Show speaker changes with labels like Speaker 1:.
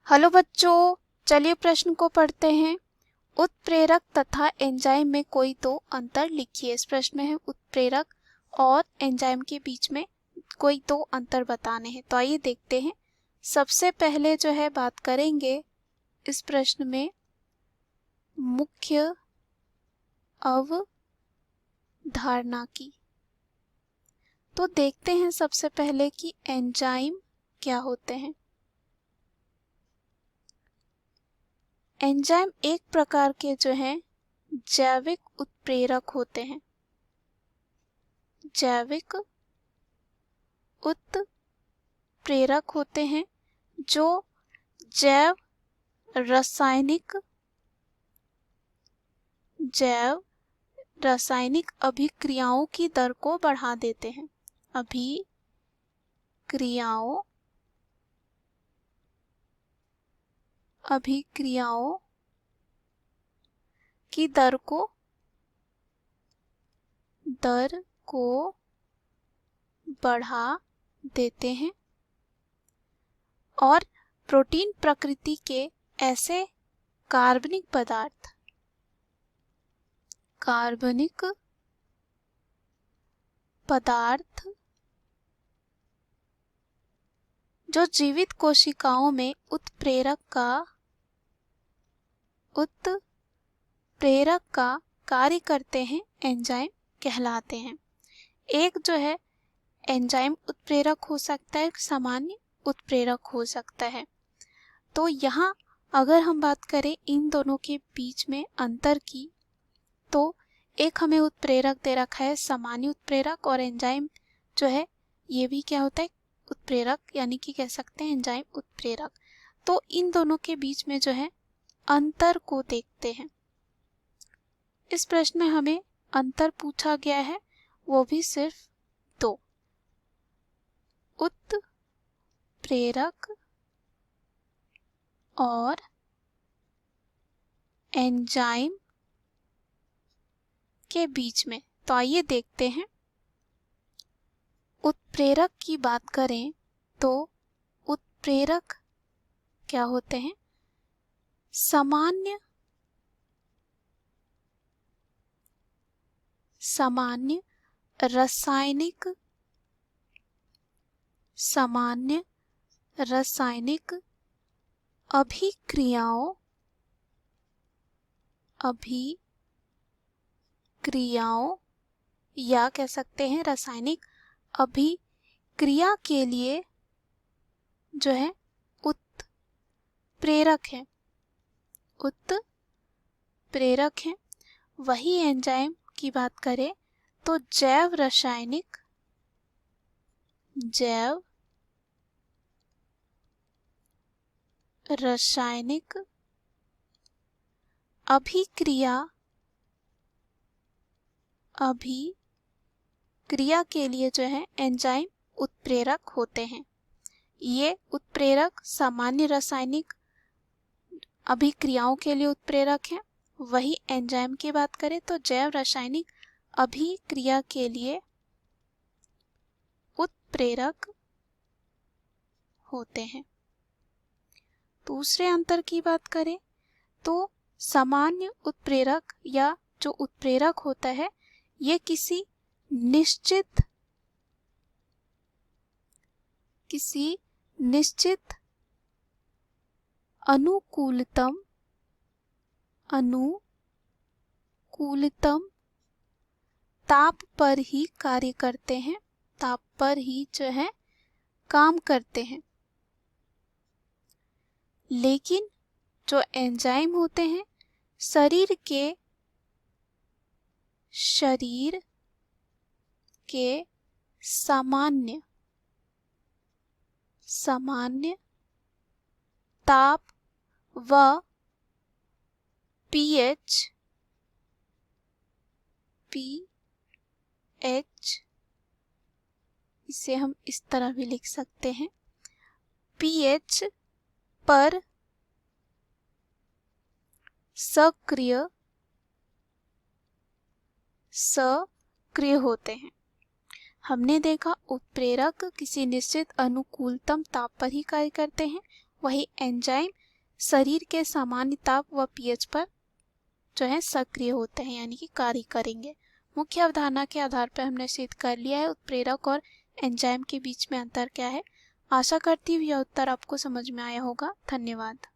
Speaker 1: Hello बच्चों, चलिए प्रश्न को पढ़ते हैं। उत्प्रेरक तथा एंजाइम में कोई दो अंतर लिखिए। इस प्रश्न में है उत्प्रेरक और एंजाइम के बीच में कोई दो अंतर बताने हैं। तो आइए देखते हैं। सबसे पहले जो है बात करेंगे इस प्रश्न में मुख्य अवधारणा की। तो देखते हैं सबसे पहले कि एंजाइम क्या होते हैं। एंजाइम एक प्रकार के जो हैं जैविक उत्प्रेरक होते हैं। जैविक उत्प्रेरक होते हैं जो जैव रासायनिक अभिक्रियाओं की दर को बढ़ा देते हैं। अभिक्रियाओं की दर को बढ़ा देते हैं और प्रोटीन प्रकृति के ऐसे कार्बनिक पदार्थ जो जीवित कोशिकाओं में उत्प्रेरक का कार्य करते हैं, एंजाइम कहलाते हैं। एक जो है एंजाइम उत्प्रेरक हो सकता है, सामान्य उत्प्रेरक हो सकता है। तो यहाँ अगर हम बात करें इन दोनों के बीच में अंतर की, तो एक हमें उत्प्रेरक दे रखा है सामान्य उत्प्रेरक, और एंजाइम जो है ये भी क्या होता है उत्प्रेरक, यानी कि कह सकते हैं एंजाइम उत्प्रेरक। तो इन दोनों के बीच में जो है अंतर को देखते हैं। इस प्रश्न में हमें अंतर पूछा गया है, वो भी सिर्फ दो। उत्प्रेरक और एंजाइम के बीच में। तो आइए देखते हैं। उत्प्रेरक की बात करें तो उत्प्रेरक क्या होते हैं? सामान्य रासायनिक अभिक्रियाओं या कह सकते हैं रासायनिक अभिक्रिया के लिए जो है उत्प्रेरक है। वही एंजाइम की बात करें तो जैव रासायनिक अभिक्रिया के लिए जो है एंजाइम उत्प्रेरक होते हैं। ये उत्प्रेरक सामान्य रासायनिक अभिक्रियाओं के लिए उत्प्रेरक है। वही एंजाइम की बात करें तो जैव रासायनिक अभिक्रिया के लिए उत्प्रेरक होते हैं। दूसरे अंतर की बात करें तो सामान्य उत्प्रेरक या जो उत्प्रेरक होता है ये किसी निश्चित अनुकूलतम ताप पर ही कार्य करते हैं, ताप पर ही जो है काम करते हैं। लेकिन जो एंजाइम होते हैं शरीर के सामान्य ताप व pH इसे हम इस तरह भी लिख सकते हैं, pH पर सक्रिय होते हैं। हमने देखा उत्प्रेरक किसी निश्चित अनुकूलतम ताप पर ही कार्य करते हैं वही एंजाइम शरीर के सामान्य ताप व पीएच पर जो है सक्रिय होते हैं, यानी कि कार्य करेंगे। मुख्य अवधारणा के आधार पर हमने सिद्ध कर लिया है उत्प्रेरक और एंजाइम के बीच में अंतर क्या है। आशा करती हूँ यह उत्तर आपको समझ में आया होगा। धन्यवाद।